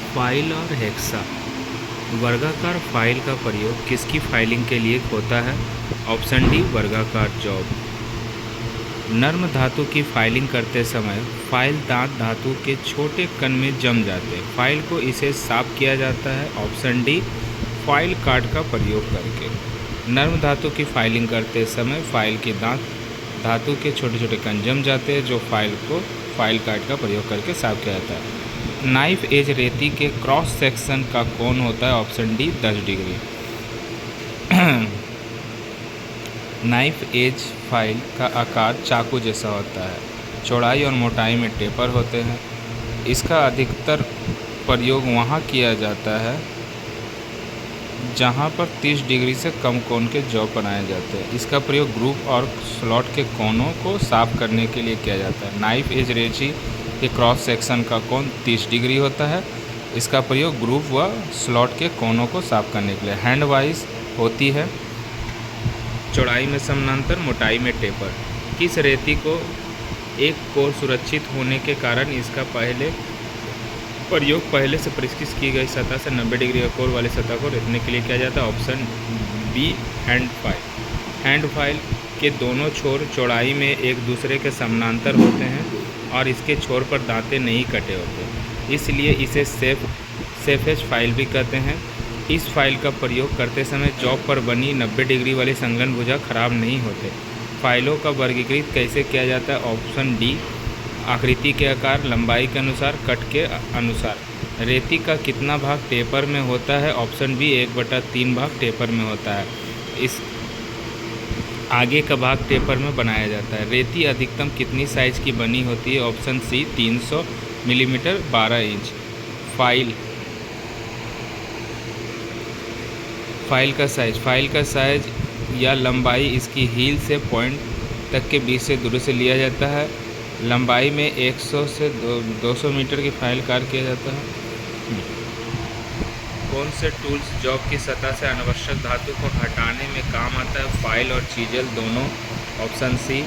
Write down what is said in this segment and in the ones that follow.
File और hexa वर्गाकार file का प्रयोग किसकी फाइलिंग के लिए होता है? ऑप्शन डी वर्गाकार जॉब। नर्म धातु की फाइलिंग करते समय फाइल दांत धातु के छोटे कण में जम जाते हैं। फाइल को इसे साफ किया जाता है। ऑप्शन डी फाइल कार्ड का प्रयोग करके। नर्म धातु की फाइलिंग करते समय फाइल के दांत धातु के छोटे छोटे कण जम जाते हैं, जो फाइल को फाइल कार्ड का प्रयोग करके साफ किया जाता है। नाइफ एज रेती के क्रॉस सेक्शन का कोण होता है। Option D 10 degree. Knife edge file का आकार चाकू जैसा होता है। चौड़ाई और मोटाई में टेपर होते हैं। इसका अधिकतर प्रयोग वहाँ किया जाता है जहाँ पर 30 डिग्री से कम कोण के जॉब बनाए जाते हैं। इसका प्रयोग ग्रूव और स्लॉट के कोनों को साफ करने के लिए किया जाता है। नाइफ एज रेची के क्रॉस सेक्शन का कोण 30 डिग्री होता है। इसका प्रयोग ग्रूव व स्लॉट के कोनों को साफ करने के लिए। हैंड वाइज होती है। चौड़ाई में समानांतर, मोटाई में टेपर। किस रेती को एक कोर सुरक्षित होने के कारण इसका प्रयोग पहले से परिष्कृत की गई सतह से 90 डिग्री का कोर वाली सतह को रेतने के लिए किया जाता है? Option B hand file. Hand file के दोनों छोर चौड़ाई में एक दूसरे के समानांतर होते हैं और इसके छोर पर दांते नहीं कटे होते, इसलिए इसे सेफेज फाइल भी कहते हैं। इस फाइल का प्रयोग करते समय जॉब पर बनी 90 डिग्री वाली संलग्न भुजा खराब नहीं होते। फाइलों का वर्गीकृत कैसे किया जाता है? ऑप्शन डी आकृति के आकार, लंबाई के अनुसार, कट के अनुसार। रेती का कितना भाग टेपर में होता है? ऑप्शन बी 1/3 भाग टेपर में होता है। इस आगे का भाग टेपर में बनाया जाता है। रेती अधिकतम कितनी साइज की बनी होती है? Option C 300 millimetre 12 inch. File का साइज या लंबाई इसकी हील से पॉइंट तक के बीच से दूरी से लिया जाता है। लंबाई में 100 से 200 मीटर की फाइल कार्य किया जाता है। कौन से टूल्स जॉब की सतह से अनावश्यक धातु को हटाने में काम आता है? फाइल और चीजल दोनों। ऑप्शन सी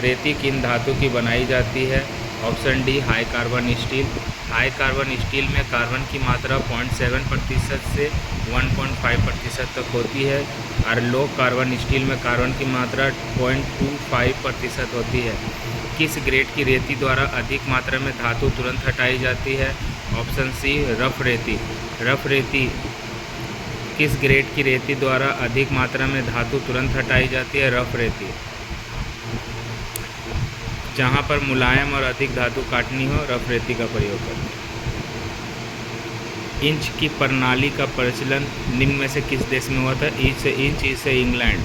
रेती किन धातु की बनाई जाती है? Option D high carbon steel. High carbon steel में कार्बन की मात्रा 0.7% से 1.5% तक होती है और लो कार्बन स्टील में कार्बन की मात्रा 0.25% होती है। किस ग्रेड की रेती द्वारा अधिक मात्रा में धातु तुरंत हटाई जाती है? ऑप्शन सी रफ रेती। रफ रेती किस ग्रेड की रेती द्वारा अधिक मात्रा में धातु तुरंत हटाई जाती है? रफ रेती। जहाँ पर मुलायम और अधिक धातु काटनी हो, रफ रेती का प्रयोग करते हैं। इंच की प्रणाली का प्रचलन निम्न में से किस देश में हुआ था? इंच से इंच, इंच से इंग्लैंड।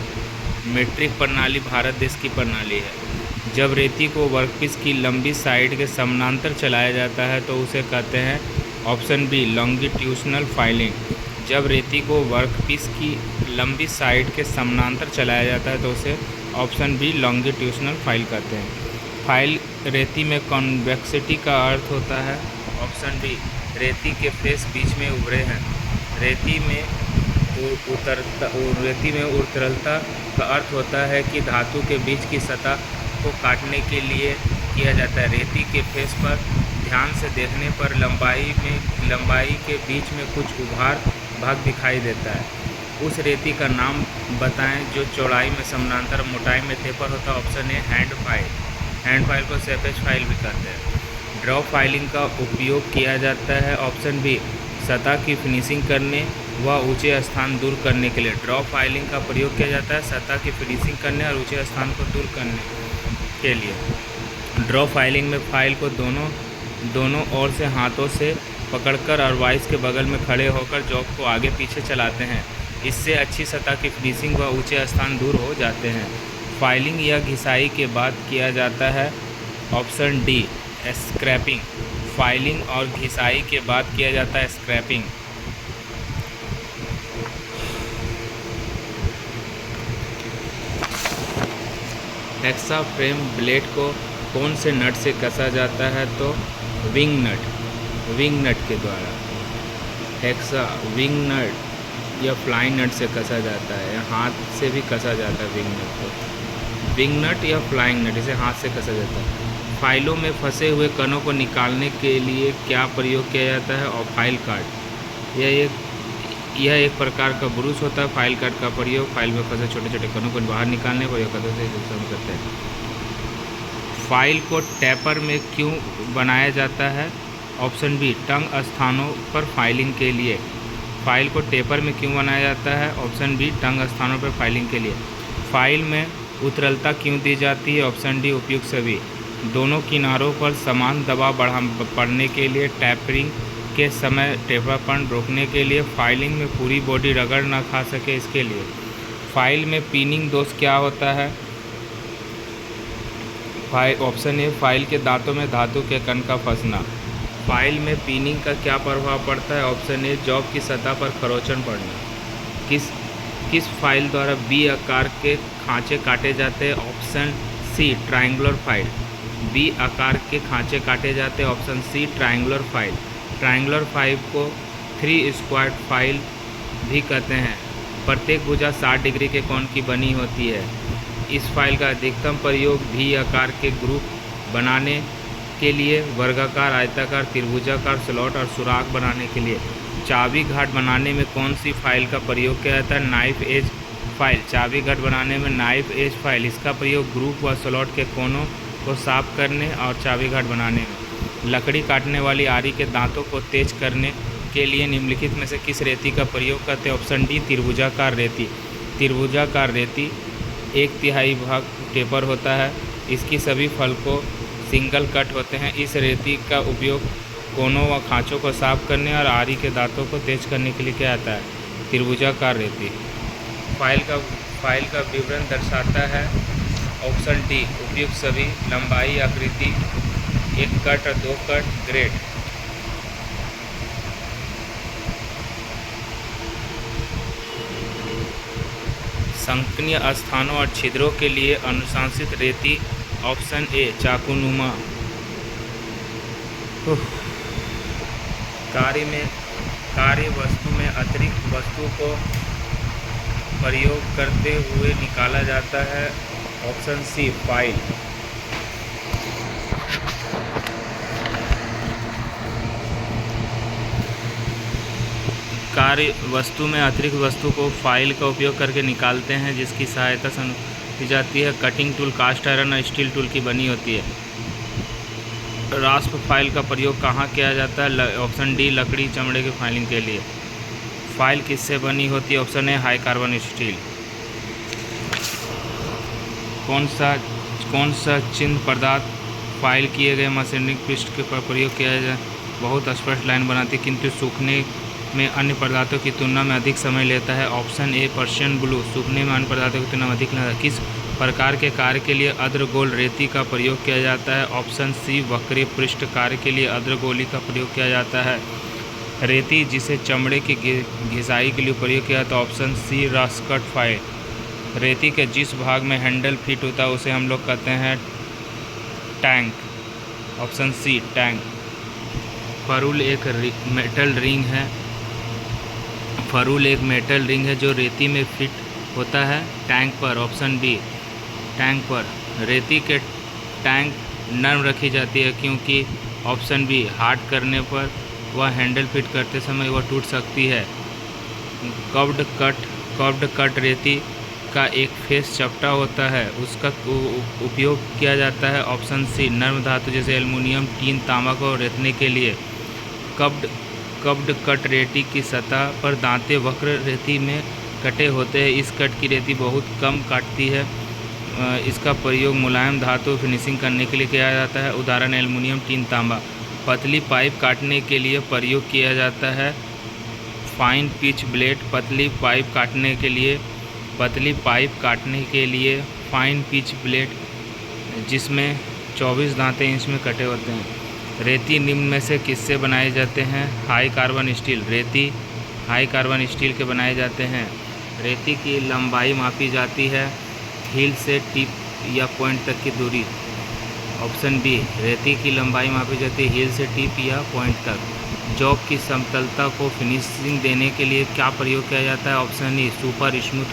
मीट्रिक प्रणाली भारत देश की प्रणाली है। जब रेती को वर्कपीस की लंबी साइड के समानांतर चलाया जाता है तो उसे कहते हैं? Option B longitudinal filing. जब रेती को वर्कपीस की लंबी साइड के समानांतर चलाया जाता है तो उसे ऑप्शन बी लॉन्गिट्यूशनल फाइल कहते हैं। फाइल रेती में कॉन्वेक्सिटी का अर्थ होता है? ऑप्शन बी रेती के फेस बीच में उभरे हैं। रेती में उतरलता का अर्थ होता है कि धातु के बीच की सतह को काटने के लिए किया जाता है। रेती के फेस पर ध्यान से देखने पर लंबाई के बीच में कुछ उभार भाग दिखाई देता है। उस रेती का नाम बताएं जो चौड़ाई में समानांतर, मोटाई में टेपर होता है? Option A hand file. Hand file को सेफेज फाइल भी कहते हैं। ड्रॉ फाइलिंग का उपयोग किया जाता है? ऑप्शन बी सतह की फिनिशिंग करने व ऊंचे स्थान दूर करने के लिए। ड्रॉ फाइलिंग का प्रयोग किया जाता है सतह की फिनिशिंग करने और ऊंचे स्थान को दूर करने के लिए। ड्रॉ फाइलिंग में फाइल को दोनों ओर से हाथों से पकड़कर और वाइस के बगल में खड़े होकर जॉब को आगे पीछे चलाते हैं। इससे अच्छी सतह की फिनिशिंग व ऊंचे स्थान दूर हो जाते हैं। फाइलिंग या घिसाई के बाद किया जाता है? Option D scrapping. फाइलिंग और घिसाई के बाद किया जाता है स्क्रैपिंग। हेक्सा फ्रेम ब्लेड को कौन से नट से कसा जाता है? तो विंग नट के द्वारा। हेक्सा विंग नट या फ्लाइंग नट से कसा जाता है, या हाथ से भी कसा जाता है विंग नट को। विंग नट या फ्लाइंग नट, इसे हाथ से कसा जाता है। फाइलों में फंसे हुए कणों को निकालने के लिए क्या प्रयोग किया जाता है? और फाइल कार्ड। यह एक प्रकार का ब्रूश होता है। फाइल कार्ड का प्रयोग फाइल में फंसे छोटे छोटे कणों को बाहर निकालने पर करते हैं। फाइल को टैपर में क्यों बनाया जाता है? ऑप्शन बी, तंग स्थानों पर फाइलिंग के लिए। फाइल को टेपर में क्यों बनाया जाता है? ऑप्शन बी, तंग स्थानों पर फाइलिंग के लिए। फाइल में उतरलता क्यों दी जाती है? ऑप्शन डी, उपयुक्त सभी। दोनों किनारों पर समान दबाव पड़ने के लिए। टैपरिंग के समय टेपरपन रोकने के लिए। फाइलिंग में पूरी बॉडी रगड़ ना खा सके इसके लिए। फाइल में पिनिंग दोष क्या होता है? ऑप्शन ए, फाइल के दांतों में धातु के कण का फंसना। फाइल में पिनिंग का क्या प्रभाव पड़ता है? ऑप्शन ए, जॉब की सतह पर खरोंचन पड़ना। किस फाइल द्वारा बी आकार के खांचे काटे जाते हैं? Option C, triangular file. B आकार के खांचे काटे जाते हैं। Option C, triangular file. Triangular file को 3 स्क्वायर फाइल भी कहते हैं। प्रत्येक भुजा 60 डिग्री के कोण की बनी होती है। इस फाइल का अधिकतम प्रयोग भी आकार के ग्रुप बनाने के लिए, वर्गाकार, आयताकार, त्रिभुजाकार, स्लॉट और सुराख बनाने के लिए। चाबी घाट बनाने में कौन सी फाइल का प्रयोग किया जाता है? Knife edge file. चाबी घाट बनाने में नाइफ एज फाइल। इसका प्रयोग ग्रुप व स्लॉट के कोनों को साफ करने और चाबी घाट बनाने में। लकड़ी काटने वाली आरी के दांतों को तेज करने के लिए निम्नलिखित में से किस रेती का प्रयोग करते हैं? ऑप्शन डी, त्रिभुजाकार रेती। त्रिभुजाकार रेती 1/3 भाग टेपर होता है। इसकी सभी फलकों सिंगल कट होते हैं। इस रेती का उपयोग कोनों व खांचों को साफ करने और आरी के दांतों को तेज करने के लिए किया जाता है। त्रिभुजाकार रेती। फाइल का विवरण दर्शाता है। ऑप्शन डी, उपयुक्त सभी। लंबाई, आकृति, 1 कट और 2 कट, ग्रेड। संकीर्ण स्थानों और छिद्रों के लिए अनुशंसित रेती। ऑप्शन ए, चाकूनुमा। कार्य वस्तु में अतिरिक्त वस्तु को प्रयोग करते हुए निकाला जाता है। Option C, file. कार्य वस्तु में अतिरिक्त वस्तु को फाइल का उपयोग करके निकालते हैं, जिसकी सहायता से की जाती है। कटिंग टूल कास्ट आयरन और स्टील टूल की बनी होती है। रास्प फाइल का प्रयोग कहाँ किया जाता है? ऑप्शन डी, लकड़ी, चमड़े की फाइलिंग के लिए। फाइल किससे बनी होती है? Option A, high carbon steel. कौन सा चिन्ह पदार्थ फाइल किए गए मशीनरी पृष्ठ के पर प्रयोग किया जाए? बहुत स्पष्ट लाइन बनाती है, किंतु सूखने में अन्य पदार्थों की तुलना में अधिक समय लेता है। Option A, Persian blue. सूखने में अन्य पदार्थों की तुलना में अधिक लेता है। किस प्रकार के कार्य के लिए अर्धगोल रेती का प्रयोग किया जाता है? ऑप्शन सी, वक्रीय पृष्ठ कार्य के लिए अर्धगोली का प्रयोग किया जाता है। रेती जिसे चमड़े की घिसाई के लिए प्रयोग किया जाता है। Option C, rasp cut file. रेती के जिस भाग में हैंडल फिट होता है उसे हम लोग कहते हैं tank. Option C, tank. Ferrule एक मेटल रिंग है। फरूल एक मेटल रिंग है जो रेती में फिट होता है टैंक पर। ऑप्शन बी, टैंक पर। रेती के टैंक नरम रखी जाती है क्योंकि ऑप्शन बी, हार्ड करने पर वह हैंडल फिट करते समय वह टूट सकती है। कर्व्ड कट रेती का एक फेस चपटा होता है, उसका उपयोग किया जाता है। ऑप्शन सी, नर्म धातु जैसे एल्युमिनियम, टीन, तांबा को रेतने के लिए। कर्व्ड कट रेती की सतह पर दांते वक्र रेती में कटे होते हैं। इस कट की रेती बहुत कम काटती है। इसका प्रयोग मुलायम धातु फिनिशिंग करने के लिए किया जाता है। उदाहरण एल्युमिनियम, टीन, तांबा। पतली पाइप काटने के लिए प्रयोग किया जाता है फाइन पिच ब्लेड। पतली पाइप काटने के लिए फाइन पिच ब्लेड जिसमें 24 दांते इंच में कटे होते हैं। रेती निम्न में से किससे बनाए जाते हैं? High carbon steel. रेती हाई कार्बन स्टील के बनाए जाते हैं। रेती की लंबाई मापी जाती है हील से टिप या पॉइंट तक की दूरी। ऑप्शन बी, रेती की लंबाई मापी जाती है हील से टिप या पॉइंट तक। जॉब की समतलता को फिनिशिंग देने के लिए क्या प्रयोग किया जाता है? Option E, super smooth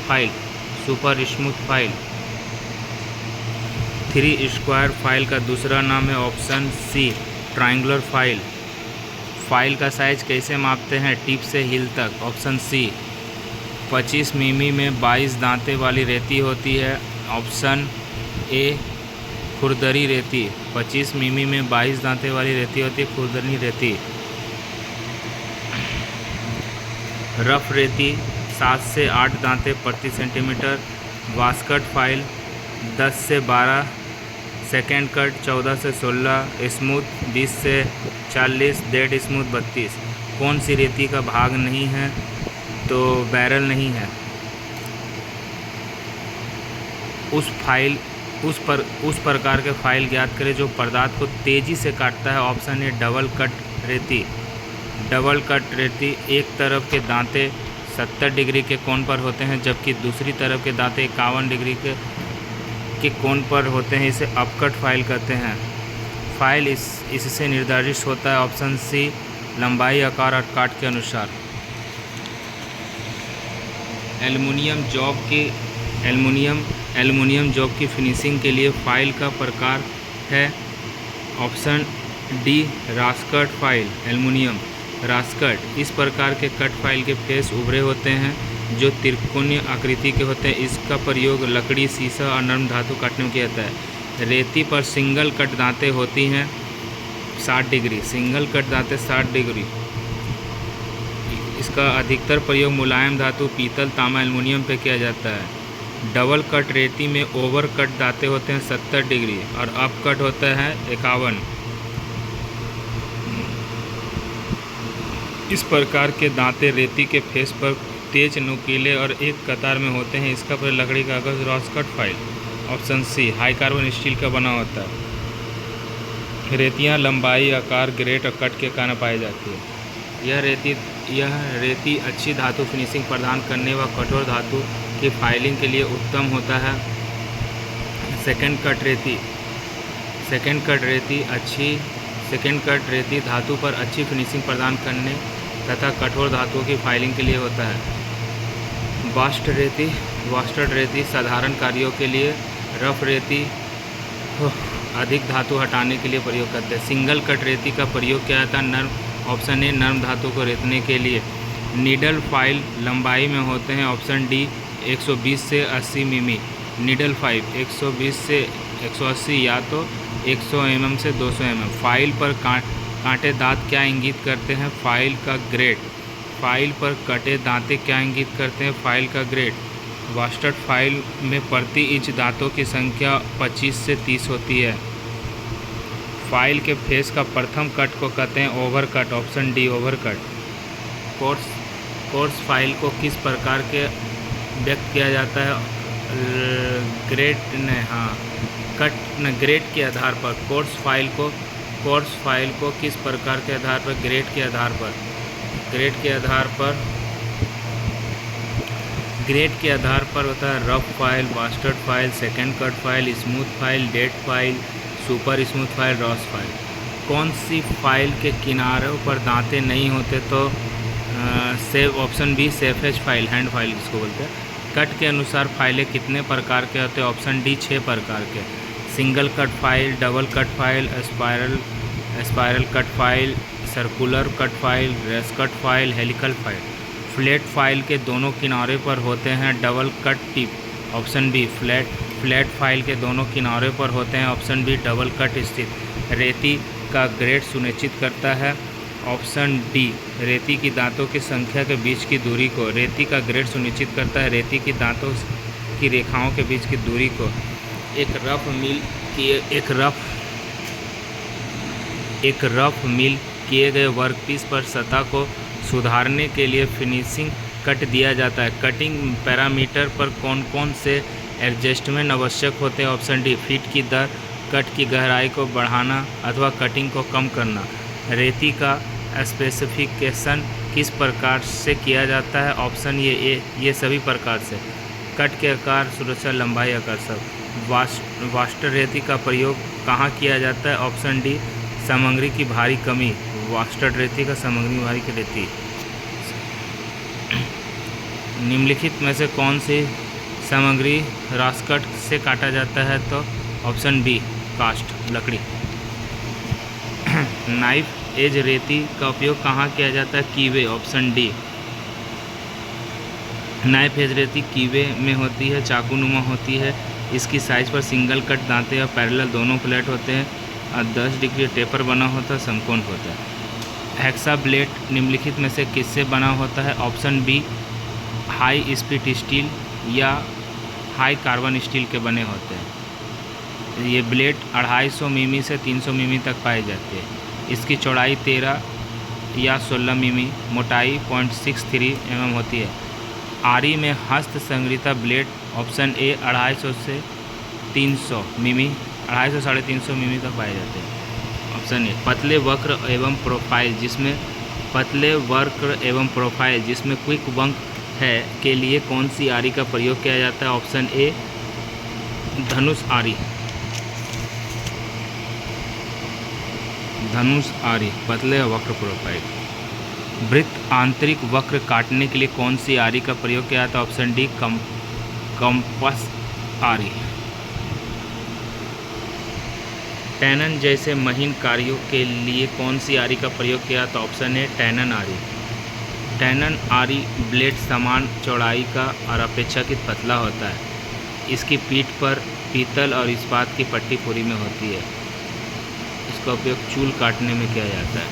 file. 3 square file का दूसरा नाम है option C triangular file. File का साइज कैसे मापते हैं? टिप से हील तक। ऑप्शन सी 25 मिमी में 22 दांते वाली रेती होती है। ऑप्शन ए खुरदरी रेती। 25 मिमी में 22 दांते वाली रेती होती है खुरदरी रेती। रफ रेती 7 से 8 दांते प्रति सेंटीमीटर। वास्कट फाइल 10 से 12। सेकेंड कट 14 से 16। स्मूथ 20 से 40। Dead smooth 32। कौन सी रेती का भाग नहीं है? तो बैरल नहीं है। उस प्रकार के फाइल ज्ञात करें जो पदार्थ को तेज़ी से काटता है। ऑप्शन ए डबल कट रेती। डबल कट रेती एक तरफ के दांते 70 डिग्री के कोण पर होते हैं जबकि दूसरी तरफ के दांते 51 डिग्री के कोण पर होते हैं। इसे अपकट फाइल कहते हैं। फाइल इससे निर्धारित होता है। ऑप्शन सी लंबाई, आकार और काट के अनुसार। एल्युमिनियम जॉब की फिनिशिंग के लिए फाइल का प्रकार है। Option D rasp cut file. Aluminium rasp cut इस प्रकार के कट फाइल के फेस उभरे होते हैं जो त्रिकोणीय आकृति के होते हैं। इसका प्रयोग लकड़ी, शीशा और नरम धातु काटने में किया जाता है। रेती पर सिंगल कट दांतें होती हैं 60 डिग्री। सिंगल कट दांतें 60 डिग्री। इसका अधिकतर प्रयोग मुलायम धातु, पीतल, तांबा, एल्युमिनियम पे किया जाता है। डबल कट रेती में ओवर कट दांतें होते हैं 70 डिग्री और अप कट होता है 51। इस प्रकार के दांते रेती के फेस पर तेज, नुकीले और एक कतार में होते हैं। इसका प्रयोग लकड़ी, कागज, rasp cut file. Option C high carbon steel का बना होता है। रेतियाँ लंबाई, आकार, ग्रेड और कट के कारण पाई जाती है। यह रेती अच्छी धातु फिनिशिंग प्रदान करने व कठोर धातु की फाइलिंग के लिए उत्तम होता है। सेकेंड कट रेती धातु पर अच्छी फिनिशिंग प्रदान करने तथा कठोर धातुओं की फाइलिंग के लिए होता है। वास्टर्ड रेती साधारण कार्यों के लिए। रफ रेती अधिक धातु हटाने के लिए प्रयोग करते हैं। सिंगल कट रेती का प्रयोग किया जाता है ऑप्शन ए नरम धातु को रेतने के लिए। नीडल फाइल लंबाई में होते हैं। ऑप्शन डी 120 से 80 मिमी। नीडल फाइल 120 से 180 या तो 100 mm से 200 mm। फाइल पर कांटे दांत क्या इंगित करते हैं? फाइल का ग्रेड। फाइल पर कटे दांते क्या इंगित करते हैं? फाइल का ग्रेड। वास्टर्ड फाइल में प्रति इंच दांतों की संख्या 25 से 30 होती है। फाइल के फेस का प्रथम कट को कहते हैं over cut. Option D over cut. Course file को किस प्रकार के व्यक्त किया जाता है? ग्रेड के आधार पर। कोर्स फाइल को किस प्रकार के आधार पर? ग्रेड के आधार पर होता है rough file, bastard file, second cut file, smooth file, dead file, super smooth file, rasp file. कौन सी फाइल के किनारों पर दांते नहीं होते? तो option B safe edge file, hand file जिसको बोलते हैं। कट के अनुसार फाइलें कितने प्रकार के होते हैं? ऑप्शन डी 6 प्रकार के। Single cut file, double cut file, spiral cut file, circular cut file, race cut file, helical file. Flat file के दोनों किनारे पर होते हैं double cut tip. Option B flat file के दोनों किनारे पर होते हैं। ऑप्शन बी डबल कट स्थित। रेती का ग्रेड सुनिश्चित करता है। ऑप्शन डी रेती की दांतों की संख्या के बीच की दूरी को। रेती का ग्रेड सुनिश्चित करता है रेती की दांतों की रेखाओं के बीच की दूरी को। एक रफ मिल किए गए वर्कपीस पर सतह को सुधारने के लिए फिनिशिंग कट दिया जाता है। कटिंग पैरामीटर पर कौन कौन से एडजस्टमेंट आवश्यक होते हैं? ऑप्शन डी फीट की दर, कट की गहराई को बढ़ाना अथवा कटिंग को कम करना। रेती का स्पेसिफिकेशन किस प्रकार से किया जाता है? ऑप्शन ये सभी प्रकार से। कट के आकार, सुरक्षा, लंबाई, आकार सब। वास्टर रेती का प्रयोग कहाँ किया जाता है? ऑप्शन डी सामग्री की भारी कमी। वास्टर रेती का सामग्री भारी की रेती। निम्नलिखित में से कौन सी सामग्री रास्कट से काटा जाता है? तो ऑप्शन बी कास्ट लकड़ी। नाइफ एज रेती का उपयोग कहाँ किया जाता है? कीवे, ऑप्शन डी। नाइफ एज रेती कीवे में होती है, चाकू नुमा होती है, इसकी साइज पर सिंगल कट दांते और पैरेलल दोनों फ्लैट होते हैं और 10 डिग्री टेपर बना होता है, समकोण होता है। हेक्सा ब्लेड निम्नलिखित में से किससे बना होता है? Option B high speed steel या हाई कार्बन स्टील के बने होते हैं। ये ब्लेड 250 मिमी से 300 मिमी तक पाई जाती है। इसकी चौड़ाई 13 या 16 मिमी, मोटाई 0.63 mm होती है। आरी में हस्त संग्रहिता ब्लेड ऑप्शन ए 250 से 300 मिमी, 250 से 350 मिमी तक पाए जाते हैं। ऑप्शन ए पतले वक्र एवं प्रोफाइल जिसमें क्विक वंक है के लिए कौन सी आरी का प्रयोग किया जाता है? ऑप्शन ए धनुष आरी। धनुष आरी पतले वक्र प्रोफाइल। वृत्त आंतरिक वक्र काटने के लिए कौन सी आरी का प्रयोग किया जाता है? ऑप्शन डी कंपास आरी। टैनन जैसे महीन कार्यों के लिए कौन सी आरी का प्रयोग किया जाता है? ऑप्शन ए टैनन आरी। टैनन आरी ब्लेड समान चौड़ाई का और अपेक्षाकृत पतला होता है। इसकी पीठ पर पीतल और इस्पात की पट्टी पूरी में होती है। इसका उपयोग चूल काटने में किया जाता है।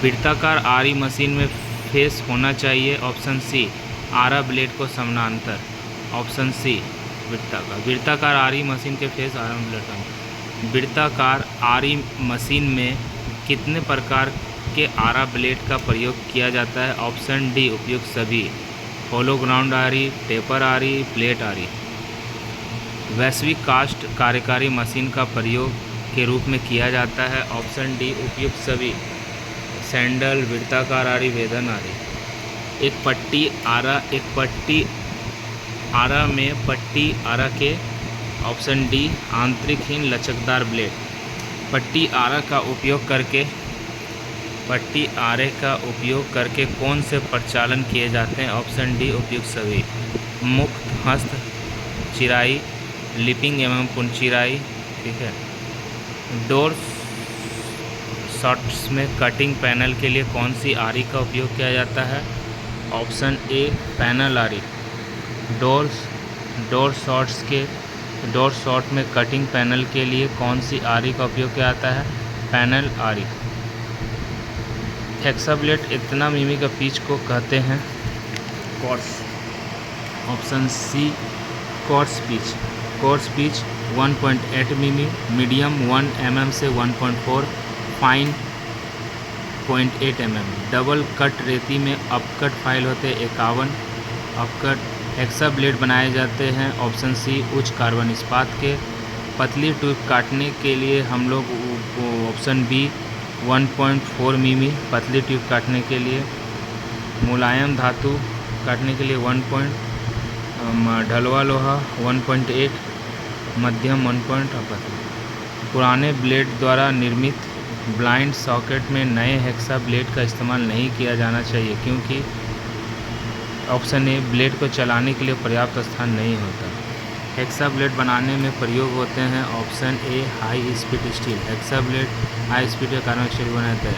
वृत्ताकार आरी मशीन में फेस होना चाहिए। ऑप्शन सी आरा ब्लेड को समानांतर। ऑप्शन सी वृत्ताकार आरी मशीन के फेस आरा ब्लेड। वृत्ताकार आरी मशीन में कितने प्रकार के आरा ब्लेड का प्रयोग किया जाता है? ऑप्शन डी उपयुक्त सभी। होलो ग्राउंड आरी, टेपर आरी, प्लेट आरी। वैश्विक कास्ट कार्यकारी मशीन का प्रयोग के रूप में किया जाता है। ऑप्शन डी उपयुक्त सभी। सैंडल, वृत्ताकार आरी, वेदन आरी। एक पट्टी आरा में पट्टी आरा के। ऑप्शन डी आंतरिकहीन लचकदार ब्लेड। पट्टी आरे का उपयोग करके कौन से प्रचालन किए जाते हैं? ऑप्शन डी उपयुक्त सभी। मुक्त हस्त चिराई, लिपिंग एवं पुनचिराई। ठीक है। डोर शॉट्स में कटिंग पैनल के लिए कौन सी आरी का उपयोग किया जाता है? ऑप्शन ए पैनल आरी। डोर शॉट में कटिंग पैनल के लिए कौन सी आरी का उपयोग किया जाता है? पैनल आरी। हेक्सा ब्लेड इतना मिमी का पिच को कहते हैं? Coarse. Option C coarse pitch. Coarse pitch 1.8 मिमी, मीडियम 1 mm से 1.4, फाइन 0.8 mm। डबल कट रेती में अपकट फाइल होते 51 अपकट। हेक्सा ब्लेड बनाए जाते हैं। ऑप्शन सी उच्च कार्बन इस्पात के। पतली ट्यूब काटने के लिए हम लोग ऑप्शन बी 1.4 मिमी पतली ट्यूब काटने के लिए। मुलायम धातु काटने के लिए 1. ढलवा लोहा 1.8, मध्यम 1. पुराने ब्लेड द्वारा निर्मित ब्लाइंड सॉकेट में नए हेक्सा ब्लेड का इस्तेमाल नहीं किया जाना चाहिए क्योंकि ऑप्शन ए ब्लेड को चलाने के लिए पर्याप्त स्थान नहीं होता। हेक्सा ब्लेड बनाने में प्रयोग होते हैं। Option A high speed steel. Hexa blade high speed के कारण स्टील बनाता है।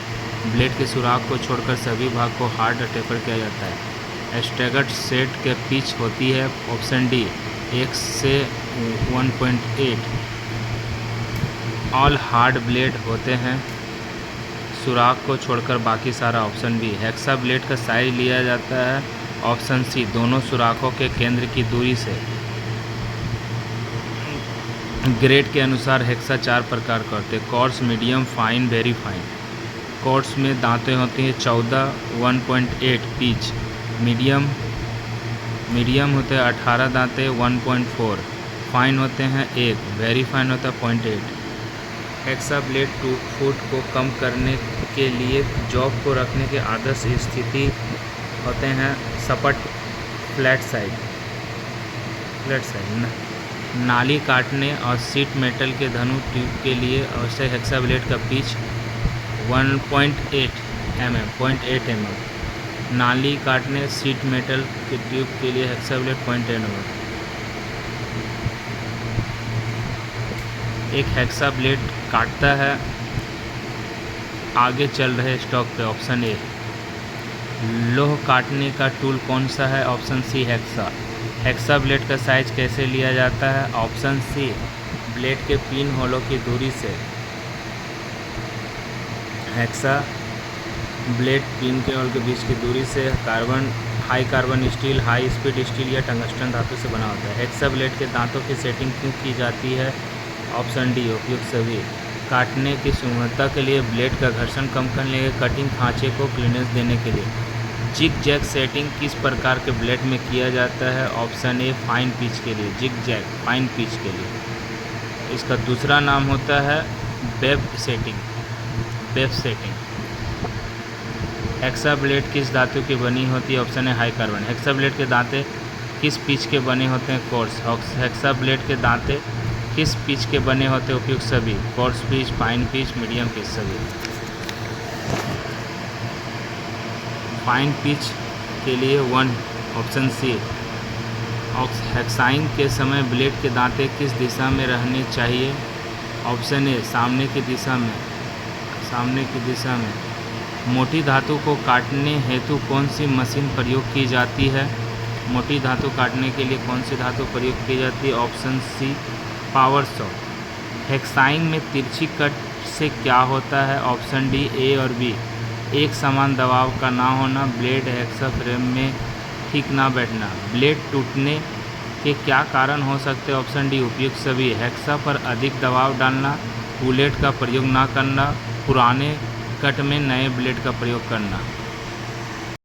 ब्लेड के सुराख को छोड़कर सभी भाग को हार्ड टेपर किया जाता है। स्टैगर्ड सेट के पिच होती है। ऑप्शन डी 1 से 1.8। ऑल हार्ड ब्लेड होते हैं सुराख को छोड़कर बाकी सारा। ऑप्शन बी हेक्सा ब्लेड का साइज लिया जाता है। ऑप्शन सी दोनों सुराखों के केंद्र की दूरी से। ग्रेड के अनुसार हेक्सा 4 प्रकार का होते हैं। Course, medium, fine, very fine. Course में दांतें होती हैं 14, 1.8 पिच। मीडियम होते हैं 18 दांतें 1.4। फाइन होते हैं 1। वेरी फाइन होता है 0.8। हेक्सा ब्लेड टूट को कम करने के लिए जॉब को रखने के आदर्श स्थिति होते हैं सपाट फ्लैट साइड। नाली काटने और सीट मेटल के धनु ट्यूब के लिए आवश्यक हेक्सा ब्लेड का पिच 1.8 mm। नाली काटने सीट मेटल के ट्यूब के लिए हेक्सा ब्लेड 0.8 mm। एक हेक्सा ब्लेड काटता है आगे चल रहे स्टॉक पे। Option A. लोह काटने का टूल कौन सा है? Option C hacksaw. Hacksaw blade का साइज कैसे लिया जाता है? ऑप्शन सी ब्लेड के पिन होलों की दूरी से। हेक्सा ब्लेड पिन के होल के बीच की दूरी से high carbon steel, high speed steel या टंगस्टन धातु से बना होता है। हेक्सा ब्लेड के दांतों की सेटिंग क्यों की जाती है? ऑप्शन डी उपयुक्त सभी। काटने की सुगमता के लिए, ब्लेड का घर्षण कम करने के लिए, कटिंग खांचे को क्लीनेस देने के लिए। जिग जैग सेटिंग किस प्रकार के ब्लेड में किया जाता है? ऑप्शन ए फाइन पिच के लिए। जिग जैग फाइन पिच के लिए। इसका दूसरा नाम होता है web setting. Web setting. Hexa blade किस धातु की बनी होती है? Option A high carbon. Hexa blade के दांते किस पिच के बने होते हैं? कोर्स। हेक्सा ब्लेड के दांते किस पिच के बने होते हैं? उपयुक्त सभी। Course pitch, fine pitch, medium pitch सभी। फाइन पिच के लिए 1 ऑप्शन सी। हेक्साइंग के समय ब्लेड के दांते किस दिशा में रहने चाहिए? ऑप्शन ए सामने की दिशा में। सामने की दिशा में। मोटी धातु को काटने हेतु कौन सी मशीन प्रयोग की जाती है? मोटी धातु काटने के लिए कौन सी धातु प्रयोग की जाती है? Option C power saw. Hacksawing में तिरछी कट से क्या होता है? ऑप्शन डी ए और बी। एक समान दबाव का ना होना, ब्लेड हेक्सा फ्रेम में ठीक ना बैठना। ब्लेड टूटने के क्या कारण हो सकते हैं? ऑप्शन डी उपयुक्त सभी। हेक्सा पर अधिक दबाव डालना, बुलेट का प्रयोग ना करना, पुराने कट में नए ब्लेड का प्रयोग करना।